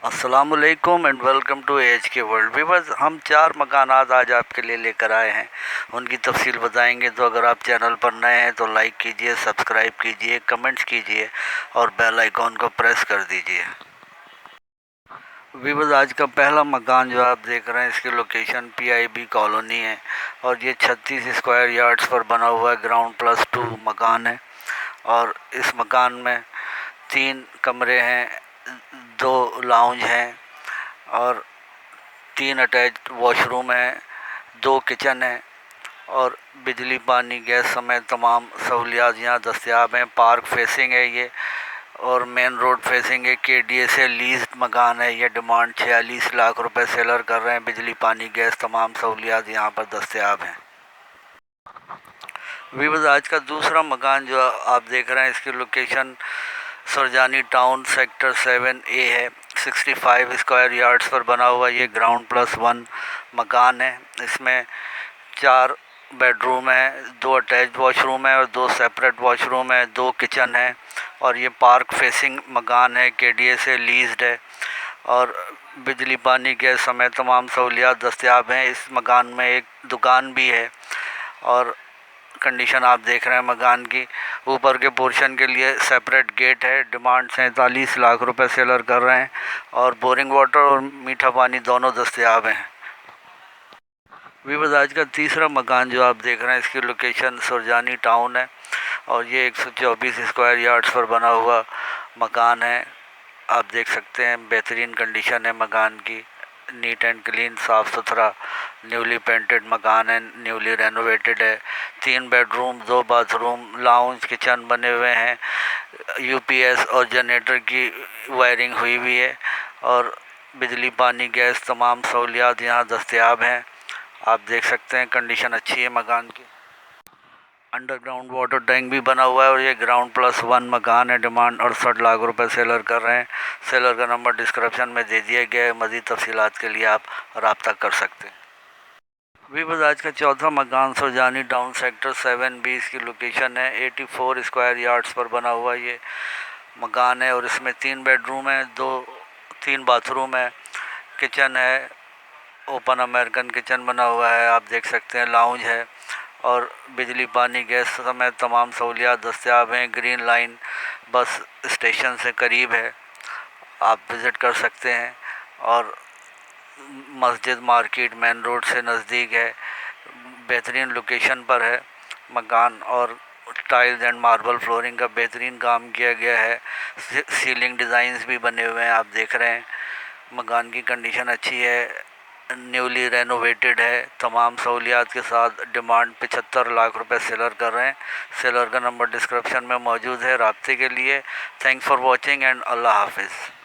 अस्सलामुअलैकुम and welcome to H के world viewers. हम 4 मकानात आज आपके लिए लेकर आए हैं, उनकी तफसील बताएंगे। तो अगर आप चैनल पर नए हैं तो लाइक कीजिए, सब्सक्राइब कीजिए, कमेंट्स कीजिए और बेल आइकॉन को प्रेस कर दीजिए। व्यूअर्स, आज का पहला मकान जो आप देख रहे हैं, इसकी लोकेशन PIB कॉलोनी है और ये 36 स्क्वायर यार्ड्स पर बना हुआ है। ग्राउंड +2 मकान है और इस मकान में 3 कमरे हैं, 2 लाउंज हैं और 3 अटैच्ड वॉशरूम हैं, 2 किचन हैं और बिजली, पानी, गैस समेत तमाम सहूलियात यहाँ दस्तयाब हैं। पार्क फेसिंग है ये और मेन रोड फेसिंग है। KDA से लीज्ड मकान है ये। डिमांड 46 लाख रुपए सेलर कर रहे हैं। बिजली, पानी, गैस तमाम सहूलियात यहाँ पर दस्तयाब हैं। व्यूअर्स, आज का दूसरा मकान जो आप देख रहे हैं, इसकी location Surjani town sector 7A है। 65 स्क्वायर यार्ड्स पर बना हुआ ये ग्राउंड +1 मकान है। इसमें 4 बेडरूम है, 2 अटैच्ड वॉशरूम है और 2 सेपरेट वॉशरूम है, 2 किचन है और ये पार्क फेसिंग मकान है। KDA से लीज्ड है और बिजली, पानी, गैस समेत तमाम सहूलियात दस्तयाब हैं। इस मकान में एक दुकान भी है और कंडीशन आप देख रहे हैं मकान की। ऊपर के पोर्शन के लिए सेपरेट गेट है। डिमांड 47 लाख रुपए सेलर कर रहे हैं और बोरिंग वाटर और मीठा पानी दोनों दस्तयाब हैं। व्यूअर्स, आज का तीसरा मकान जो आप देख रहे हैं, इसकी लोकेशन सुरजानी टाउन है और ये 124 स्क्वायर यार्ड्स पर बना हुआ मकान है। आप देख सकते हैं बेहतरीन कंडीशन है मकान की। नीट एंड क्लीन, साफ़ सुथरा, न्यूली पेंटेड मकान है, न्यूली रेनोवेटेड है। 3 बेडरूम, 2 बाथरूम, लाउंज, किचन बने हुए हैं। UPS और जनरेटर की वायरिंग हुई हुई है और बिजली, पानी, गैस तमाम सहूलियात यहाँ दस्तयाब हैं। आप देख सकते हैं कंडीशन अच्छी है मकान की। अंडरग्राउंड वाटर टैंक भी बना हुआ है और ये ग्राउंड +1 मकान है। डिमांड 68 लाख रुपए सेलर कर रहे हैं। सेलर का नंबर डिस्क्रिप्शन में दे दिया गया है। मज़ीद तफसीलात के लिए आप रब्ता कर सकते हैं। व्यूअर्स, आज का चौथा मकान सुरजानी टाउन सेक्टर 7B इसकी लोकेशन है। 84 स्क्वायर यार्ड्स पर बना हुआ ये मकान है और इसमें 3 बेडरूम है, 3 बाथरूम है, किचन है, ओपन अमेरिकन किचन बना हुआ है। आप देख सकते हैं लाउंज है और बिजली, पानी, गैस समेत तमाम सहूलियात दस्तयाब हैं। ग्रीन लाइन बस स्टेशन से करीब है, आप विज़िट कर सकते हैं और मस्जिद, मार्केट मेन रोड से नज़दीक है। बेहतरीन लोकेशन पर है मकान और टाइल्स एंड मार्बल फ्लोरिंग का बेहतरीन काम किया गया है। सीलिंग डिज़ाइंस भी बने हुए हैं, आप देख रहे हैं। मकान की कंडीशन अच्छी है, न्यूली रेनोवेटेड है तमाम सहूलियात के साथ। डिमांड 75 लाख रुपए सेलर कर रहे हैं। सेलर का नंबर डिस्क्रिप्शन में मौजूद है रब्ते के लिए। थैंक्स फॉर वॉचिंग एंड अल्लाह हाफिज़।